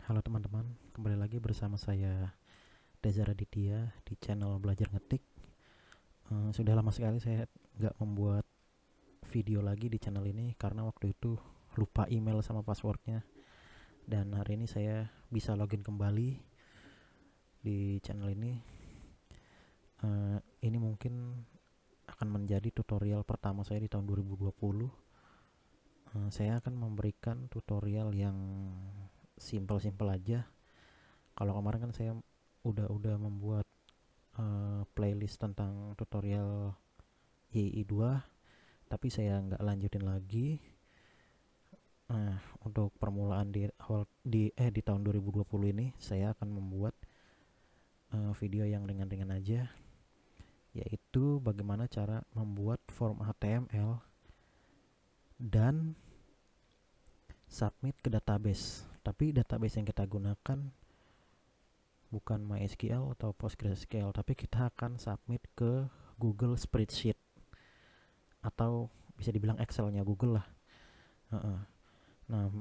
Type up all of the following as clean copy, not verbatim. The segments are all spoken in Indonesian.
Halo teman-teman, kembali lagi bersama saya Reza Raditya di channel Belajar Ngetik. Sudah lama sekali saya nggak membuat video lagi di channel ini karena waktu itu lupa email sama passwordnya. Dan hari ini saya bisa login kembali di channel ini. Ini mungkin akan menjadi tutorial pertama saya di tahun 2020. Saya akan memberikan tutorial yang simple-simple aja. Kalau kemarin kan saya udah membuat playlist tentang tutorial YI 2, tapi saya nggak lanjutin lagi. Nah, untuk permulaan di tahun 2020 ini saya akan membuat video yang ringan-ringan aja, yaitu bagaimana cara membuat form HTML dan submit ke database. Tapi database yang kita gunakan bukan MySQL atau PostgreSQL, tapi kita akan submit ke Google Spreadsheet atau bisa dibilang Excel-nya Google lah. Nah,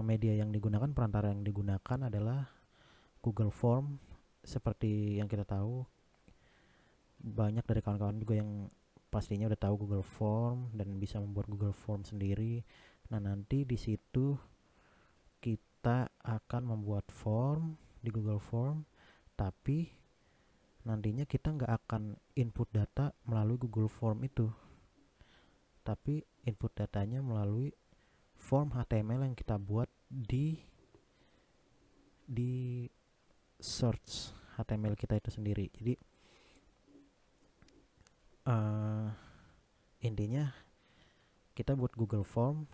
media yang digunakan, perantara yang digunakan adalah Google Form. Seperti yang kita tahu, banyak dari kawan-kawan juga yang pastinya udah tahu Google Form dan bisa membuat Google Form sendiri. Nah, nanti di situ kita akan membuat form di Google Form, tapi nantinya kita nggak akan input data melalui Google Form itu, tapi input datanya melalui form HTML yang kita buat di search HTML kita itu sendiri. Jadi intinya kita buat Google Form,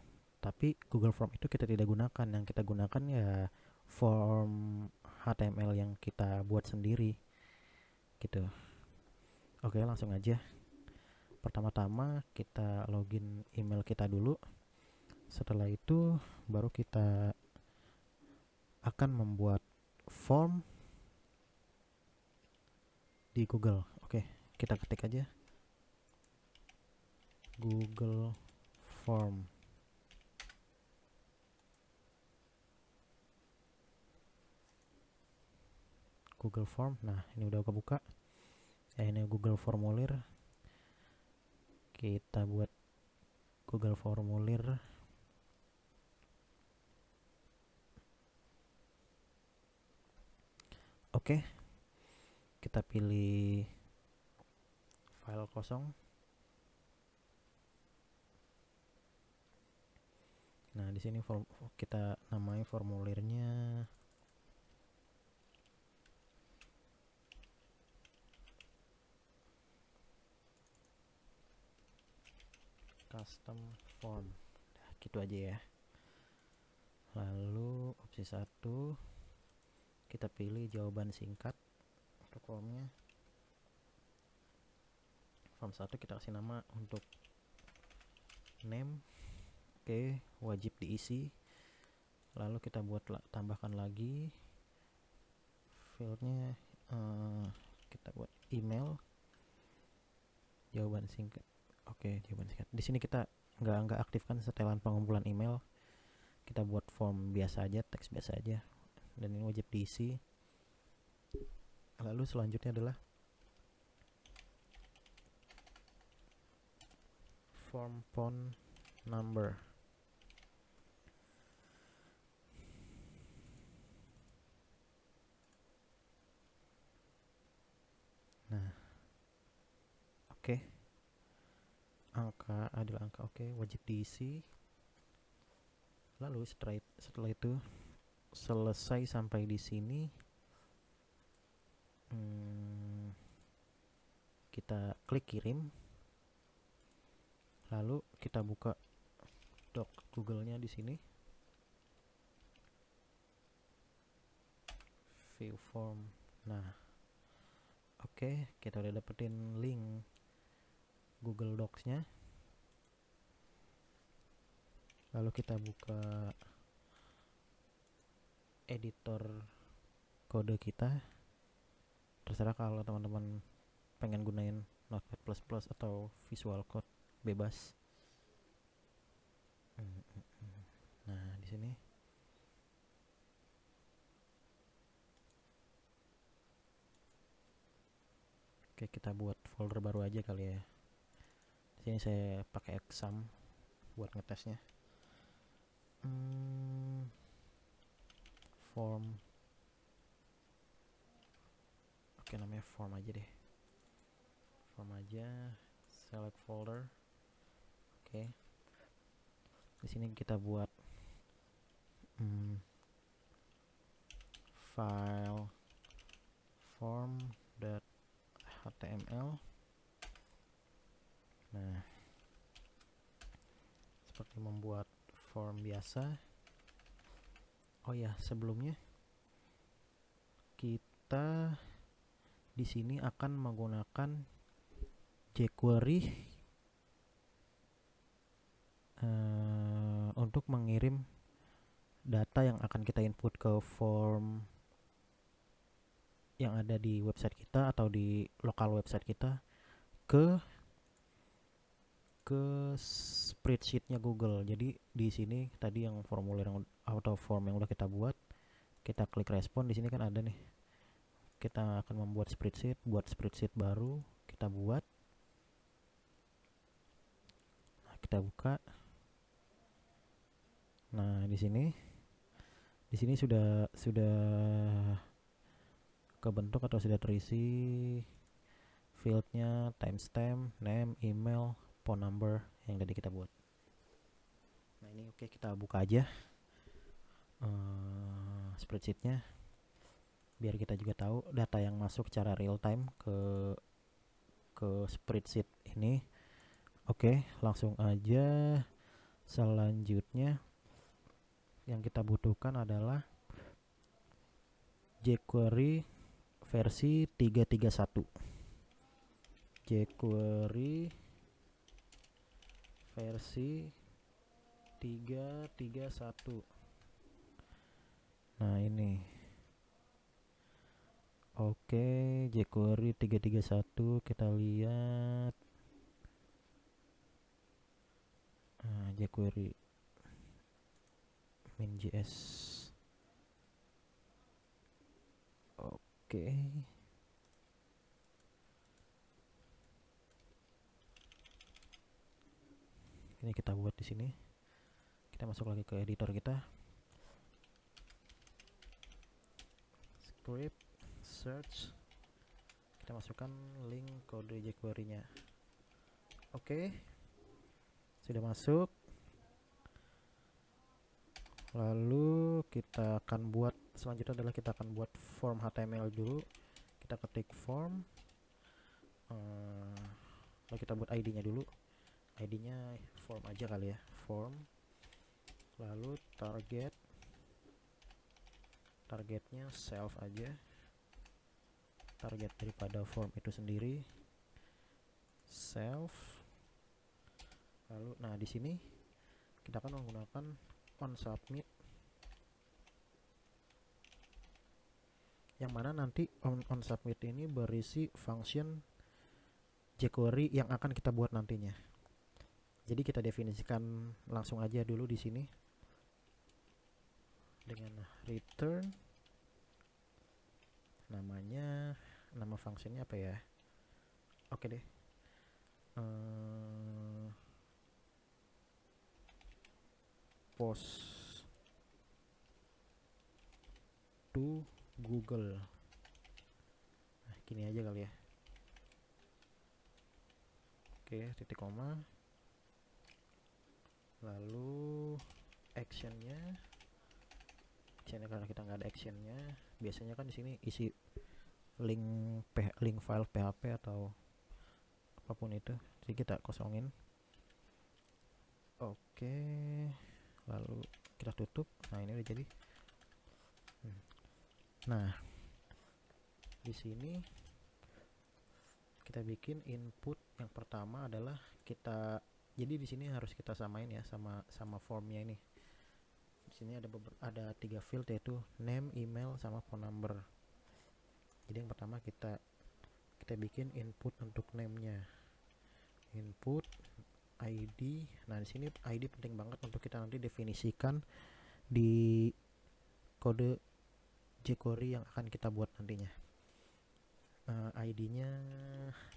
tapi Google Form itu kita tidak gunakan. Yang kita gunakan ya form HTML yang kita buat sendiri gitu. Oke, langsung aja. Pertama-tama kita login email kita dulu. Setelah itu baru kita akan membuat form di Google. Oke, kita ketik aja Google Form. Google Form. Nah, ini udah kebuka. Ini Google Formulir. Kita buat Google Formulir. Oke. Kita pilih file kosong. Nah, di sini kita namai formulirnya custom form. Nah, gitu aja ya. Lalu opsi 1 kita pilih jawaban singkat untuk formnya. Form 1 kita kasih nama untuk name. Oke, wajib diisi. Lalu kita tambahkan lagi fieldnya, kita buat email, jawaban singkat. Oke, jawaban singkat. Di sini kita nggak aktifkan setelan pengumpulan email. Kita buat form biasa aja, teks biasa aja, dan ini wajib diisi. Lalu selanjutnya adalah form phone number. Nah, oke. Angka adalah angka, oke, wajib diisi. Lalu setelah itu selesai sampai di sini, kita klik kirim. Lalu kita buka doc Google-nya di sini. View form. Nah, oke, kita udah dapetin link Google Docs-nya. Lalu kita buka editor kode kita. Terserah kalau teman-teman pengen gunain Notepad++ atau Visual Code, bebas. Nah, di sini Oke, kita buat folder baru aja kali ya. Di sini saya pakai exam buat ngetesnya. Form. Oke, namanya form aja deh. Form aja. Select folder. Oke. Di sini kita buat file form.html. Nah, seperti membuat form biasa. Oh ya, sebelumnya kita di sini akan menggunakan jQuery untuk mengirim data yang akan kita input ke form yang ada di website kita atau di lokal website kita ke spreadsheetnya Google. Jadi di sini tadi yang formulir yang atau form yang udah kita buat, kita klik respon. Di sini kan ada nih, kita akan membuat spreadsheet, buat spreadsheet baru kita buat. Nah, kita buka. Nah, di sini sudah kebentuk atau sudah terisi fieldnya, timestamp, name, email, phone number yang tadi kita buat. Nah, ini oke, kita buka aja spreadsheetnya biar kita juga tahu data yang masuk secara real time ke spreadsheet ini. Oke, langsung aja. Selanjutnya yang kita butuhkan adalah jQuery versi 331. jQuery versi 331. Nah, ini. Oke, jQuery 331 kita lihat. jQuery min.js. Oke. Ini kita buat di sini. Kita masuk lagi ke editor kita. Script, search. Kita masukkan link kode jQuery-nya. Oke. Sudah masuk. Lalu kita akan buat, selanjutnya adalah kita akan buat form HTML dulu. Kita ketik form. Lalu kita buat ID-nya dulu. ID-nya form aja kali ya, form. Lalu targetnya self aja, target daripada form itu sendiri self. Lalu nah di sini kita akan menggunakan onSubmit, yang mana nanti onSubmit ini berisi function jQuery yang akan kita buat nantinya. Jadi kita definisikan langsung aja dulu di sini dengan return. Nama functionnya apa ya? Oke deh. Post to Google. Nah, gini aja kali ya. Oke, titik koma. Lalu actionnya karena kita nggak ada actionnya, biasanya kan di sini isi link file PHP atau apapun itu, jadi kita kosongin. Oke, lalu kita tutup. Nah, ini udah jadi. Nah, di sini kita bikin input yang pertama adalah kita, jadi di sini harus kita samain ya sama formnya ini. Di sini ada 3 field, yaitu name, email, sama phone number. Jadi yang pertama kita bikin input untuk name-nya. Input ID. Nah, di sini ID penting banget untuk kita nanti definisikan di kode jQuery yang akan kita buat nantinya. ID-nya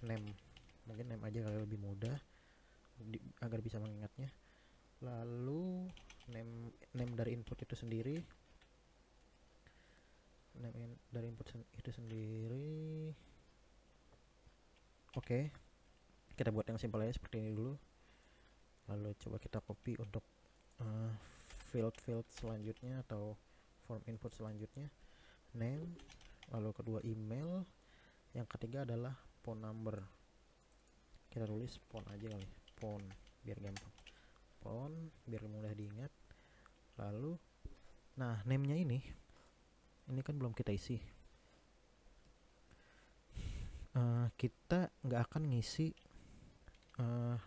name, mungkin name aja kali lebih mudah agar bisa mengingatnya. Lalu name dari input itu sendiri, oke. Kita buat yang simpel aja seperti ini dulu. Lalu coba kita copy untuk field selanjutnya atau form input selanjutnya, name, lalu kedua email, yang ketiga adalah phone number. Kita tulis phone aja kali, phone biar gampang, phone biar mudah diingat. Lalu nah name-nya ini kan belum kita isi. Kita nggak akan ngisi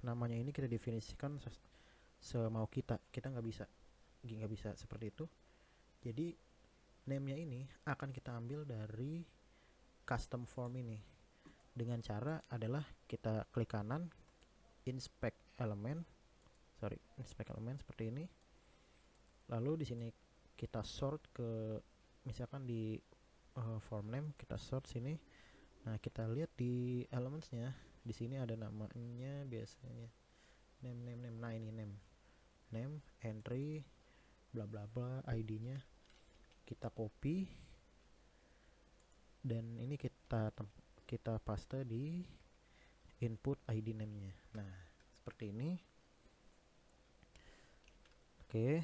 namanya ini, kita definisikan semau kita nggak bisa seperti itu. Jadi name-nya ini akan kita ambil dari custom form ini dengan cara adalah kita klik kanan, inspect element seperti ini. Lalu di sini kita sort ke, misalkan di form name kita sort sini. Nah, kita lihat di elementsnya, di sini ada namanya biasanya name. Nah, ini name entry bla bla bla, ID-nya kita copy dan ini kita paste di input ID name-nya. Nah, seperti ini. Oke.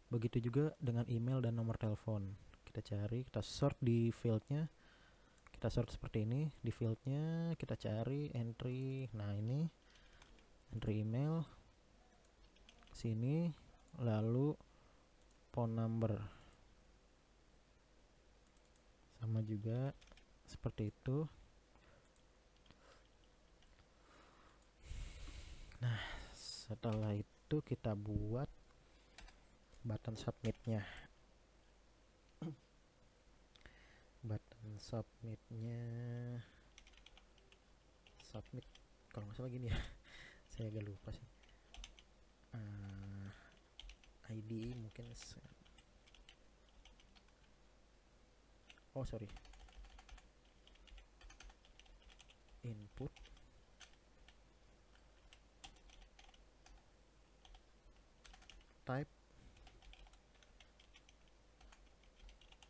Begitu juga dengan email dan nomor telepon. Kita cari, kita sort di field-nya. Kita sort seperti ini, di field-nya kita cari entry. Nah, ini entry email sini, lalu phone number sama juga seperti itu. Nah, setelah itu kita buat button submitnya. Submit kalau nggak salah gini ya. Saya agak lupa sih. ID mungkin input type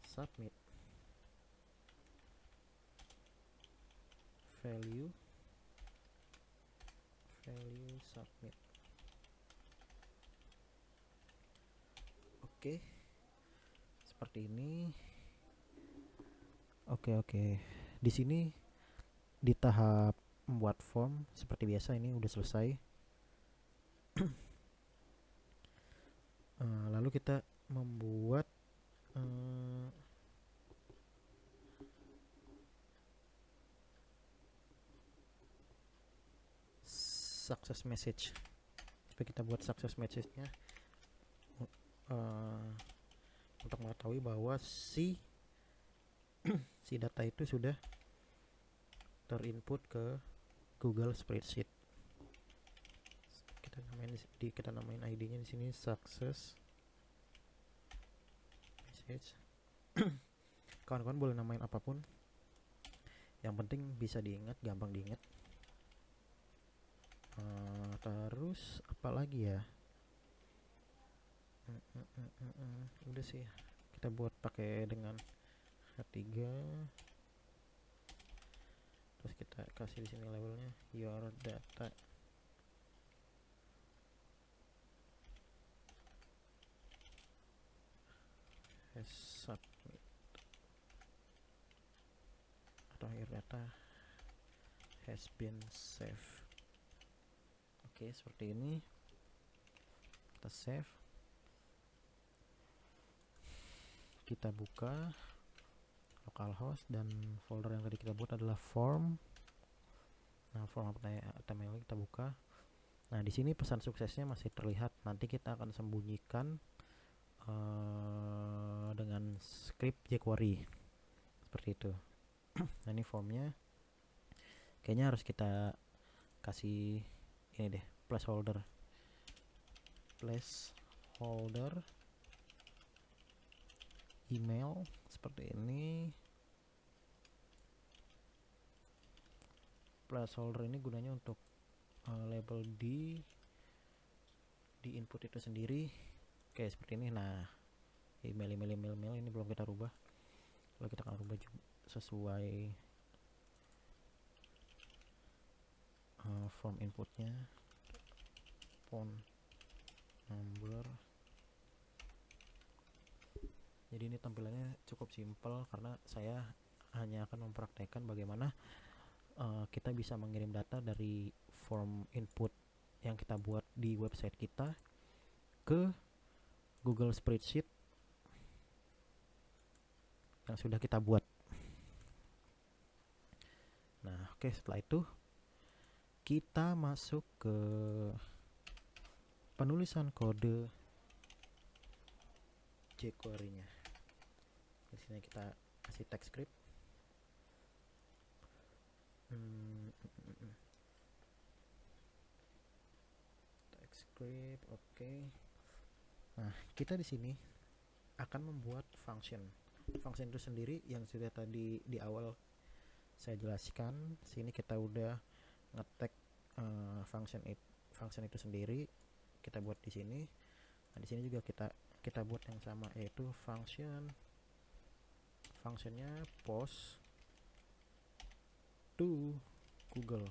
submit value submit. Oke, seperti ini. Oke. Di sini di tahap membuat form seperti biasa ini udah selesai. Lalu kita membuat success message. Supaya kita buat success message-nya untuk mengetahui bahwa si data itu sudah terinput ke Google Spreadsheet. Kita namain ID-nya di sini success message. Kawan-kawan boleh namain apapun, yang penting bisa diingat, gampang diingat. Terus apa lagi ya? Udah sih, kita buat pakai dengan H3. Terus kita kasih di sini labelnya your data. Has submit atau your data has been saved. Oke, seperti ini. Kita save. Kita buka localhost dan folder yang tadi kita buat adalah form. Nah, form HTML kita buka. Nah, di sini pesan suksesnya masih terlihat. Nanti kita akan sembunyikan dengan script jQuery seperti itu. Nah, ini formnya kayaknya harus kita kasih ini deh, placeholder email seperti ini. placeholder ini gunanya untuk label di input itu sendiri kayak seperti ini. Nah, email ini belum kita rubah. Lalu kita akan rubah juga sesuai form inputnya, font, number. Jadi ini tampilannya cukup simpel karena saya hanya akan mempraktekkan bagaimana kita bisa mengirim data dari form input yang kita buat di website kita ke Google Spreadsheet yang sudah kita buat. Nah, oke, setelah itu kita masuk ke penulisan kode jQuery-nya. Di sini kita kasih text script. Text script, oke. Nah, kita di sini akan membuat function. Function itu sendiri yang sudah tadi di awal saya jelaskan. Sini kita udah ngetek function itu sendiri, kita buat di sini. Nah, di sini juga kita buat yang sama, yaitu functionnya post to Google.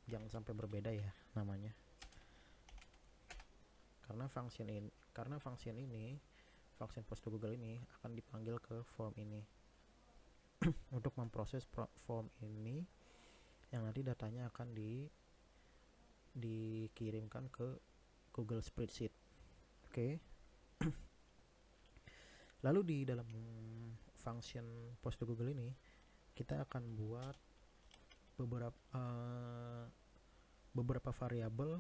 Jangan sampai berbeda ya namanya, karena function post to Google ini akan dipanggil ke form ini untuk memproses form ini yang nanti datanya akan dikirimkan ke Google Spreadsheet. Oke. Lalu di dalam function post to Google ini kita akan buat beberapa variabel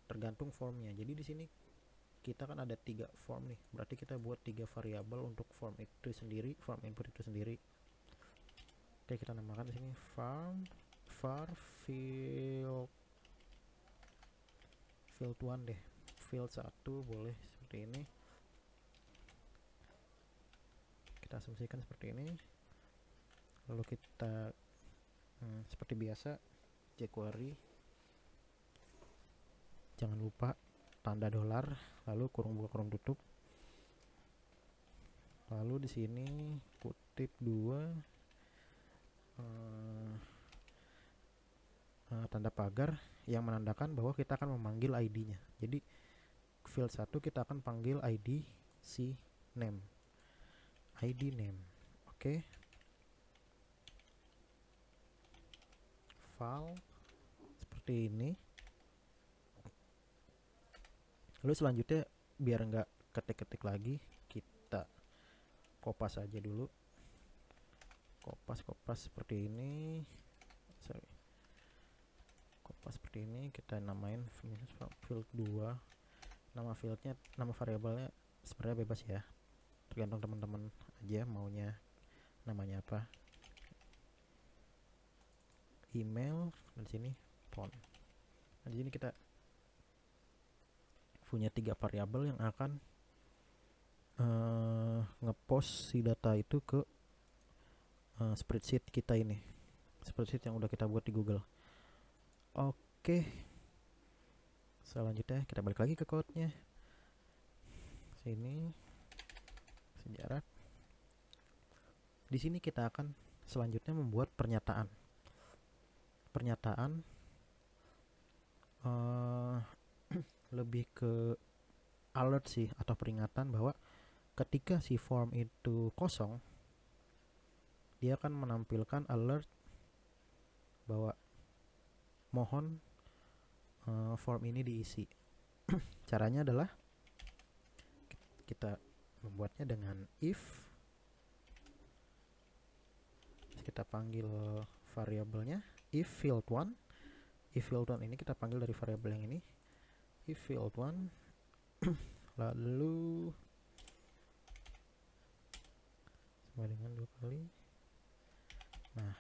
tergantung formnya. Jadi di sini kita kan ada 3 form nih, berarti kita buat 3 variabel untuk form itu sendiri, form input itu sendiri. Oke, kita namakan di sini var field 1 deh, field 1 boleh seperti ini. Kita asumsikan seperti ini. Lalu kita seperti biasa jQuery, jangan lupa tanda dolar, lalu kurung buka kurung tutup. Lalu di sini kutip 2 tanda pagar yang menandakan bahwa kita akan memanggil ID-nya. Jadi field 1 kita akan panggil ID si name. ID name. Oke. File seperti ini. Lalu selanjutnya biar nggak ketik-ketik lagi, kita kopas aja dulu. Kopas seperti ini. Kopas seperti ini, kita namain field 2. Nama fieldnya, nama variabelnya sebenarnya bebas ya, tergantung teman-teman aja maunya namanya apa. Email, dan sini font. Nah, di sini kita punya 3 variabel yang akan ngepost si data itu ke spreadsheet kita ini, spreadsheet yang udah kita buat di Google. Oke, selanjutnya kita balik lagi ke code-nya. Sini sejarah. Di sini kita akan selanjutnya membuat pernyataan lebih ke alert sih, atau peringatan bahwa ketika si form itu kosong, dia akan menampilkan alert bahwa mohon form ini diisi. Caranya adalah kita membuatnya dengan if. Kita panggil variabelnya if field 1. If field 1 ini kita panggil dari variabel yang ini, if field 1 lalu sama dengan 2 kali. Nah,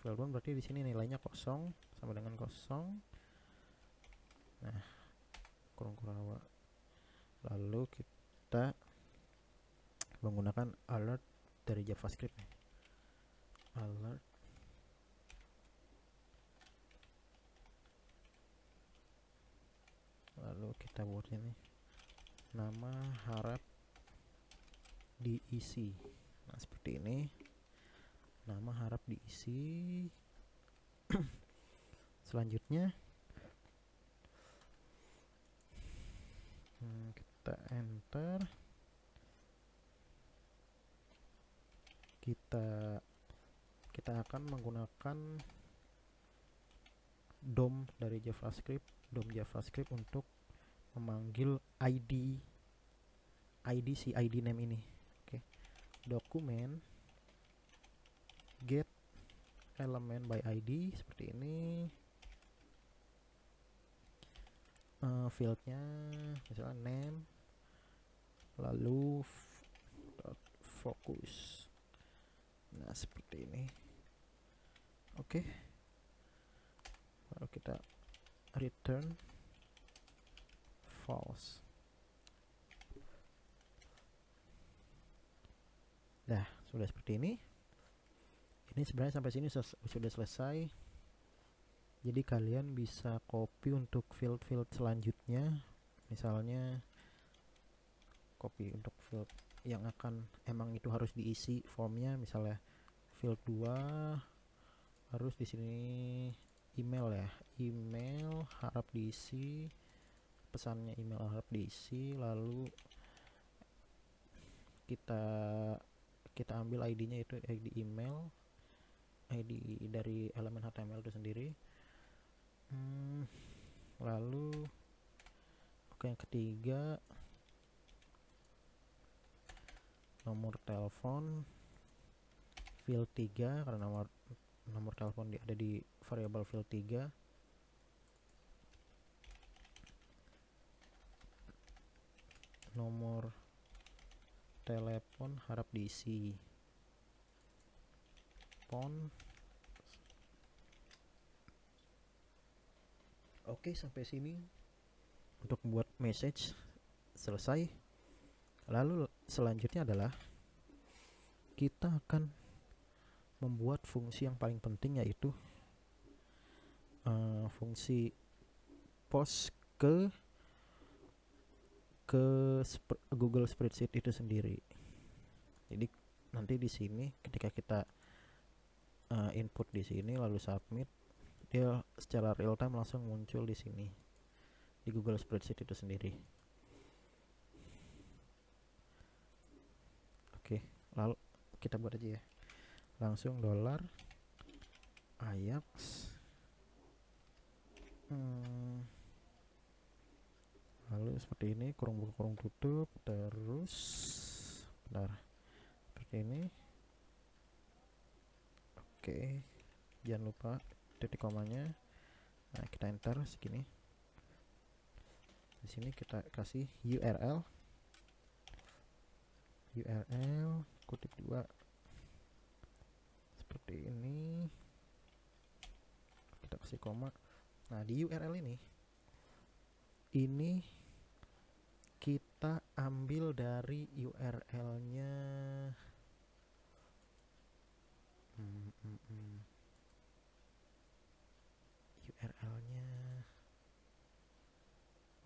field 1 berarti di sini nilainya kosong, sama dengan kosong. Nah, kurang lalu kita menggunakan alert dari JavaScript nih. Alert lalu kita buat ini nama harap diisi. Nah seperti ini, nama harap diisi. Selanjutnya kita enter, kita akan menggunakan DOM dari JavaScript, DOM JavaScript untuk memanggil si ID name ini. Oke. Dokumen get element by ID seperti ini. Fieldnya misalnya name, lalu focus. Nah seperti ini. Oke. Lalu kita return false. Nah sudah seperti ini. Ini sebenarnya sampai sini sudah selesai. Jadi kalian bisa copy untuk field-field selanjutnya. Misalnya copy untuk field yang akan emang itu harus diisi formnya, misalnya field 2 harus di sini email ya, email harap diisi, pesannya email harap diisi, lalu kita ambil ID-nya itu ID email, ID dari elemen HTML itu sendiri. Lalu yang ketiga nomor telepon field 3 karena nomor telepon ada di variabel field 3. Nomor telepon harap diisi phone. Oke, sampai sini untuk membuat message selesai. Lalu selanjutnya adalah kita akan membuat fungsi yang paling penting, yaitu fungsi post ke Google Spreadsheet itu sendiri. Jadi nanti di sini ketika kita input di sini lalu submit, dia secara real time langsung muncul di sini di Google Spreadsheet itu sendiri. Oke, lalu kita buat aja ya, langsung $Ajax lalu seperti ini, kurung buka kurung tutup, terus seperti ini. Oke, jangan lupa titik komanya. Nah kita enter segini. Di sini kita kasih URL kutip 2 seperti ini, kita kasih koma. Nah di URL ini kita ambil dari URL-nya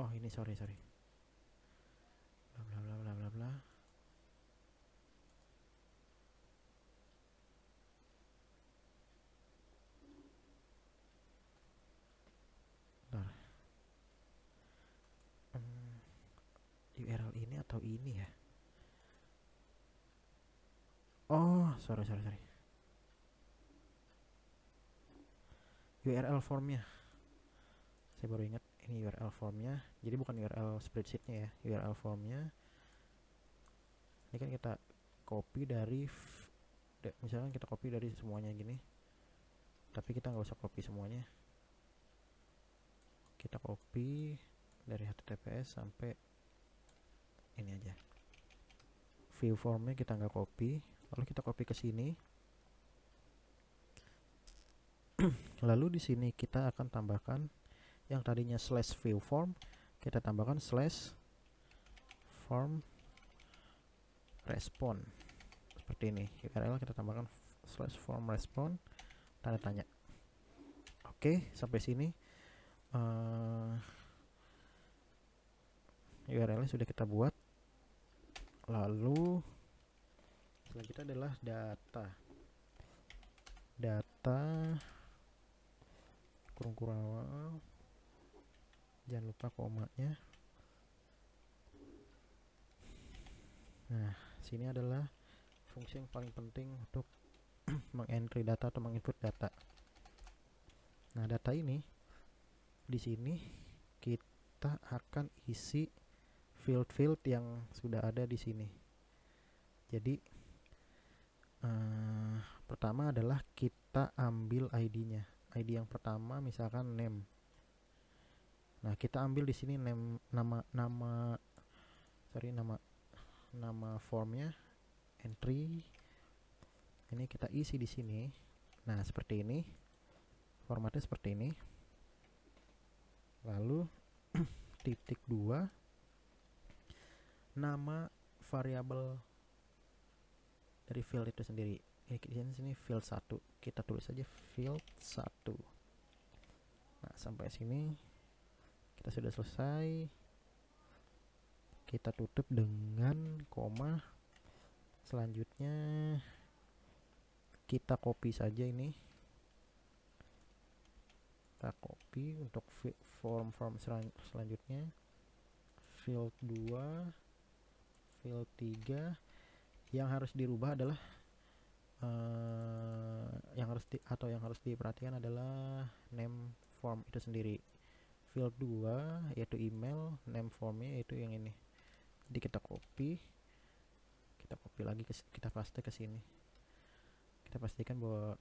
oh ini sorry bla bla bla bla bla bla. URL ini atau ini ya? Oh sorry URL formnya, saya baru ingat ini URL formnya. Jadi bukan URL spreadsheetnya ya, URL formnya. Ini kan kita copy dari misalkan kita copy dari semuanya gini, tapi kita nggak usah copy semuanya. Kita copy dari HTTPS sampai ini aja. View formnya kita nggak copy, lalu kita copy ke sini. Lalu di sini kita akan tambahkan yang tadinya /view form, kita tambahkan /form respond seperti ini. URL kita tambahkan /form respond tanda tanya. Oke, sampai sini URL sudah kita buat. Lalu selanjutnya adalah data kurung awal, jangan lupa komanya. Nah, sini adalah fungsi yang paling penting untuk mengentry data atau menginput data. Nah, data ini di sini kita akan isi field-field yang sudah ada di sini. Jadi pertama adalah kita ambil ID-nya. ID yang pertama misalkan name. Nah, kita ambil di sini name, nama formnya, entry. Ini kita isi di sini. Nah, seperti ini. Formatnya seperti ini. Lalu titik 2, nama variabel dari field itu sendiri. Di sini field 1. Kita tulis saja field 1. Nah, sampai sini kita sudah selesai. Kita tutup dengan koma. Selanjutnya kita copy saja ini. Kita copy untuk form selanjutnya. Field 2, field 3. Yang harus dirubah adalah yang harus diperhatikan adalah name form itu sendiri. Field 2 yaitu email, name formnya yaitu yang ini. Jadi kita copy lagi, kita paste ke sini. Kita pastikan bahwa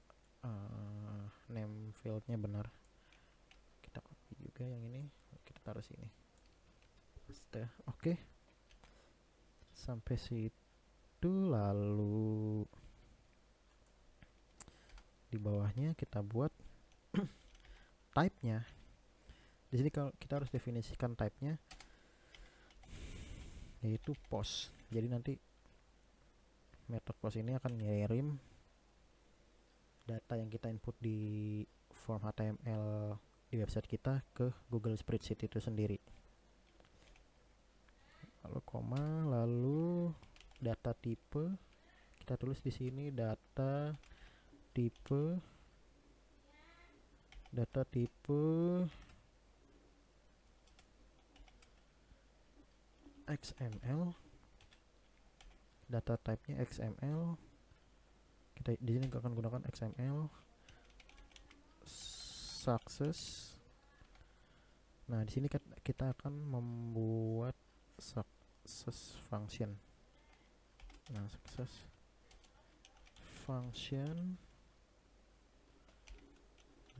name fieldnya benar. Kita copy juga yang ini, kita taruh sini. Paste. Oke. Sampai situ, lalu di bawahnya kita buat type-nya. Di sini kalau kita harus definisikan type-nya yaitu post. Jadi nanti method post ini akan ngirim data yang kita input di form HTML di website kita ke Google Spreadsheet itu sendiri. Lalu koma, lalu data tipe. Kita tulis di sini data tipe XML. Data type-nya XML. Kita di sini akan gunakan XML success. Nah, di sini kita akan membuat success function. Nah, success function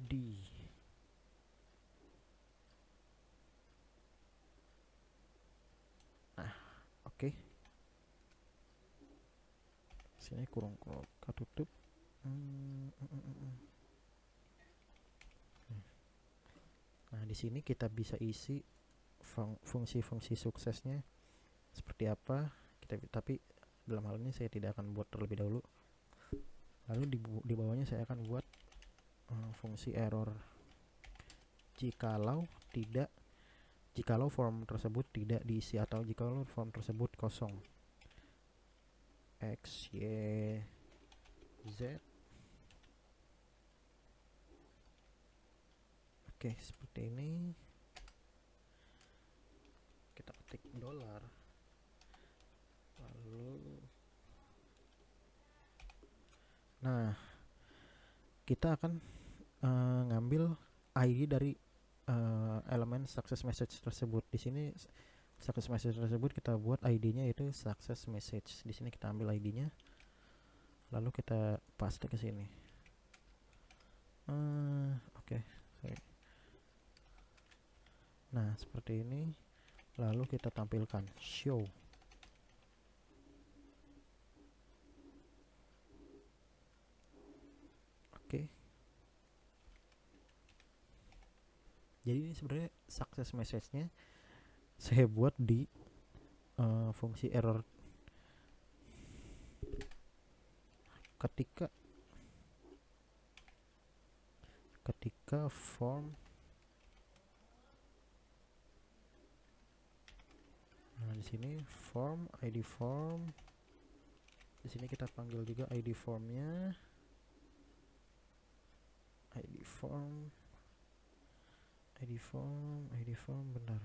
D. Nah, oke. Sini kurung kita tutup. Nah, di sini kita bisa isi fungsi-fungsi suksesnya seperti apa. Tapi dalam hal ini saya tidak akan buat terlebih dahulu. Lalu di bawahnya saya akan buat fungsi error jikalau form tersebut tidak diisi atau jikalau form tersebut kosong. X, Y, Z. Oke, seperti ini. Kita ketik $. Lalu nah, kita akan ngambil ID dari elemen success message tersebut. Di sini success message tersebut kita buat ID-nya yaitu success message. Di sini kita ambil ID-nya, lalu kita paste ke sini. Oke. Nah, seperti ini. Lalu kita tampilkan show. Oke. Jadi ini sebenarnya success message-nya saya buat di fungsi error ketika form Nah, di sini form, ID form. Di sini kita panggil juga ID formnya. ID form, bentar.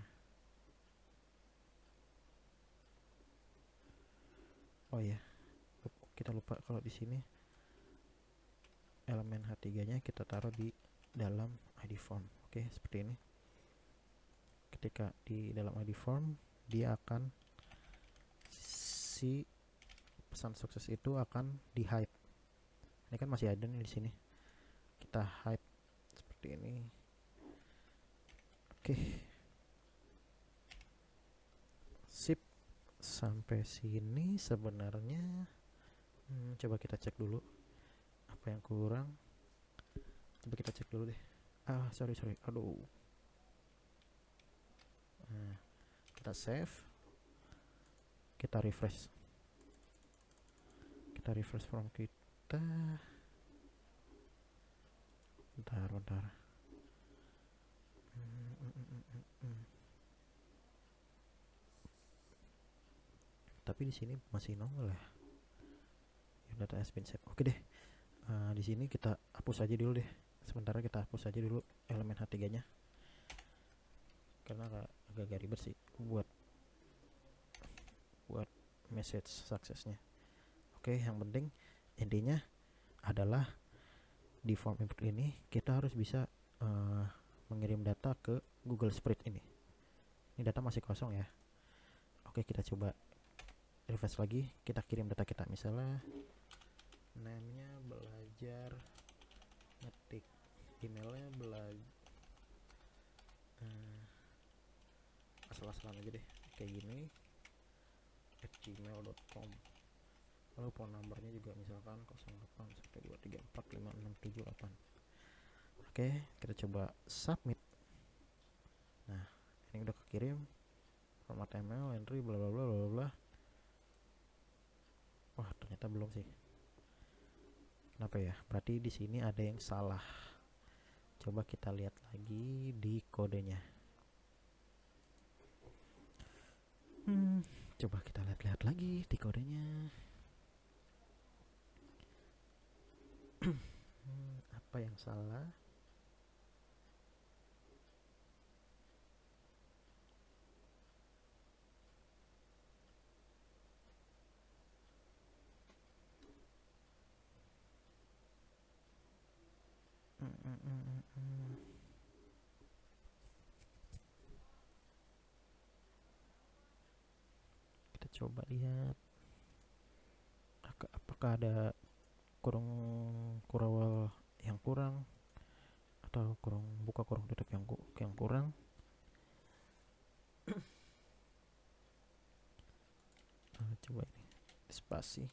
Oh ya, kita lupa kalau di sini elemen H3-nya kita taruh di dalam ID form. Oke, seperti ini. Ketika di dalam ID form, dia akan si pesan sukses itu akan di hide. Ini kan masih ada nih di sini. Kita hide seperti ini. Oke. Sip. Sampai sini sebenarnya coba kita cek dulu apa yang kurang. Coba kita cek dulu deh. Sorry. Aduh. Nah, kita save. Kita refresh. Kita refresh form kita. Bentar. Tapi di sini masih nongol ya. Data has been saved. Oke deh. Di sini kita hapus aja dulu deh. Sementara kita hapus aja dulu elemen H3-nya. Karena agak ribet sih buat message suksesnya. Oke, yang penting intinya adalah di form input ini kita harus bisa mengirim data ke Google Spread ini. Ini data masih kosong ya. Oke, kita coba refresh lagi. Kita kirim data kita, misalnya name-nya belajar ngetik, emailnya asal-asalan aja deh kayak gini @gmail.com. Lalu phone numbernya juga misalkan 0812345678. Oke, kita coba submit. Nah, ini udah kekirim. Format email, entry, bla bla bla bla bla. Wah, ternyata belum sih. Kenapa ya? Berarti di sini ada yang salah. Coba kita lihat lagi di kodenya. Coba kita lihat lagi di kodenya. Apa yang salah? Kita coba lihat apakah ada kurawal yang kurang atau buka kurung tutup yang kurang. Coba ini spasi.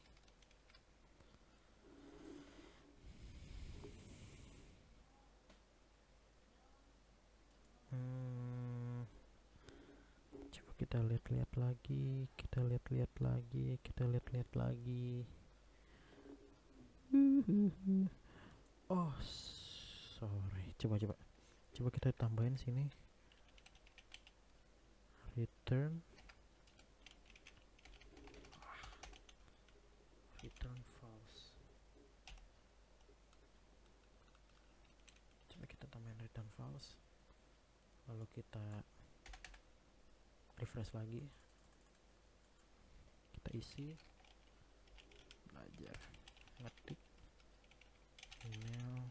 Coba kita lihat lagi. Oh, sorry. Coba kita tambahin sini. Return false. Coba kita tambahin return false. Lalu kita refresh lagi. Kita isi belajar ngetik email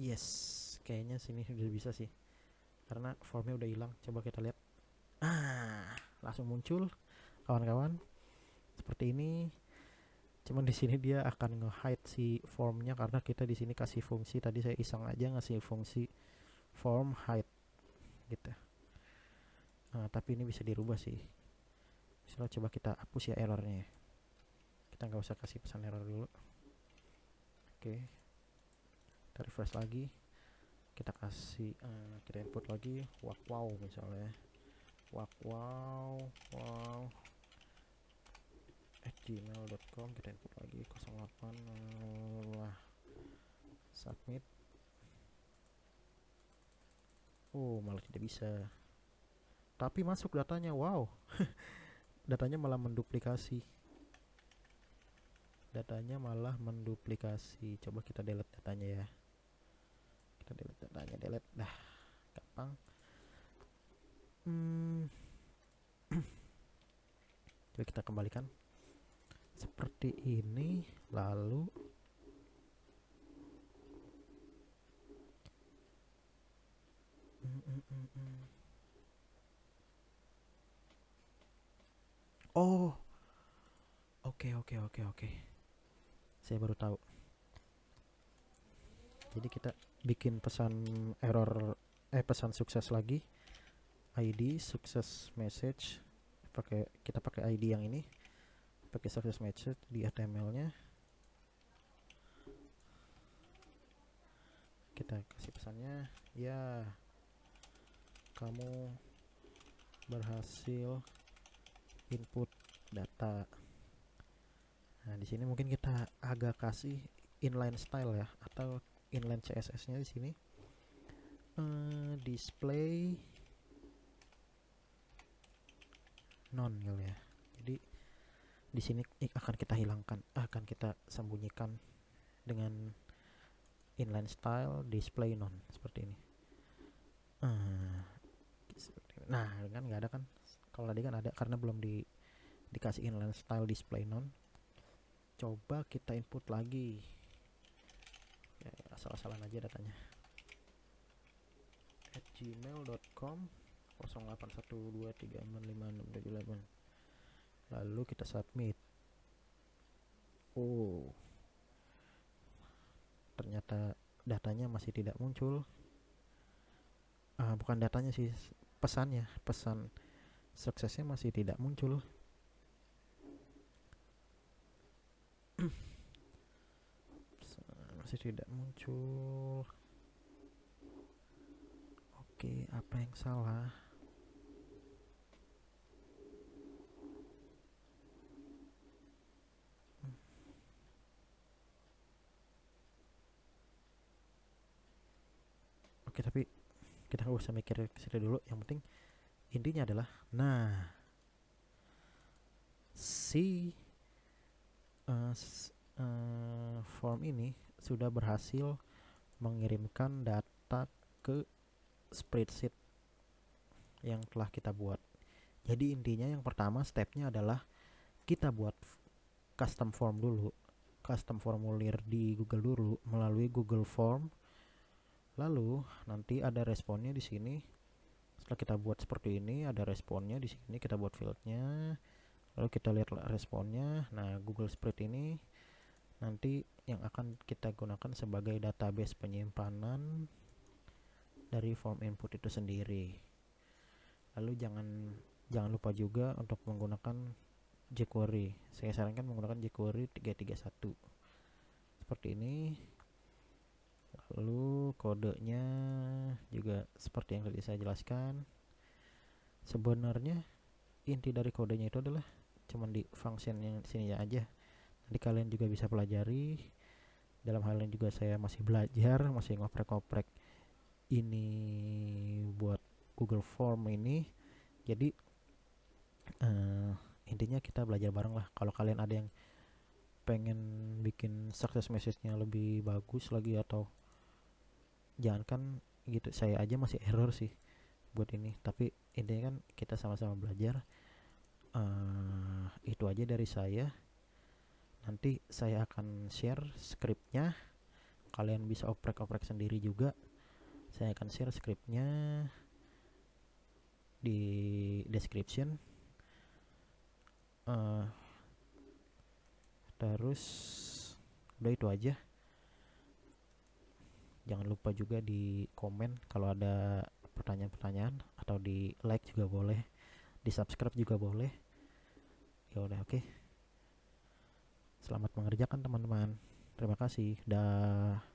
yes, kayaknya sini udah bisa sih karena formnya udah hilang. Coba kita lihat, langsung muncul kawan-kawan seperti ini. Cuman di sini dia akan nge-hide si formnya karena kita di sini kasih fungsi, tadi saya iseng aja ngasih fungsi form hide gitu. Tapi ini bisa dirubah sih. Misalnya coba kita hapus ya errornya ya. Kita nggak usah kasih pesan error dulu. Oke, kita refresh lagi. Kita kasih kita input lagi wow misalnya. wow @gmail.com. Kita input lagi 08 lah, submit. Malah tidak bisa, tapi masuk datanya. Wow, datanya malah menduplikasi. Coba kita delete datanya ya. Kita delete datanya, delete dah, gampang. Coba kita kembalikan seperti ini, lalu oke. Saya baru tahu. Jadi kita bikin pesan sukses lagi. ID sukses message, kita pakai ID yang ini, pakai sukses message di HTML-nya. Kita kasih pesannya, ya kamu berhasil input data. Nah, di sini mungkin kita agak kasih inline style ya, atau inline CSS-nya di sini. Display none gitu ya. Jadi di sini akan kita sembunyikan dengan inline style display none seperti ini. Nah, kan nggak ada kan? Kalau tadi kan ada, karena belum dikasih inline style display none. Coba kita input lagi. Ya, asal-asalan aja datanya. @gmail.com 0812365678. Lalu kita submit. Ternyata datanya masih tidak muncul. Bukan datanya sih, pesan suksesnya masih tidak muncul. Oke, apa yang salah? Oke, tapi kita nggak usah mikir ke situ dulu. Yang penting intinya adalah, si form ini sudah berhasil mengirimkan data ke spreadsheet yang telah kita buat. Jadi intinya yang pertama stepnya adalah kita buat custom form dulu, custom formulir di Google dulu melalui Google Form. Lalu nanti ada responnya di sini. Setelah kita buat seperti ini, ada responnya di sini, kita buat fieldnya. Lalu kita lihat responnya. Nah, Google Spread ini nanti yang akan kita gunakan sebagai database penyimpanan dari form input itu sendiri. Lalu jangan lupa juga untuk menggunakan jQuery. Saya sarankan menggunakan jQuery 331 seperti ini. Lalu kodenya juga seperti yang tadi saya jelaskan. Sebenarnya inti dari kodenya itu adalah cuman di function yang sini aja. Nanti kalian juga bisa pelajari. Dalam hal ini juga saya masih belajar, masih ngoprek-ngoprek ini buat Google Form ini. Jadi intinya kita belajar bareng lah. Kalau kalian ada yang pengen bikin success message-nya lebih bagus lagi, atau jangankan gitu, saya aja masih error sih buat ini. Tapi intinya kan kita sama-sama belajar. Itu aja dari saya. Nanti saya akan share scriptnya, kalian bisa oprek-oprek sendiri juga. Saya akan share scriptnya di description. Terus udah itu aja. Jangan lupa juga di komen kalau ada pertanyaan-pertanyaan, atau di like juga boleh, di subscribe juga boleh. Ya udah, oke. Selamat mengerjakan teman-teman. Terima kasih. Dah.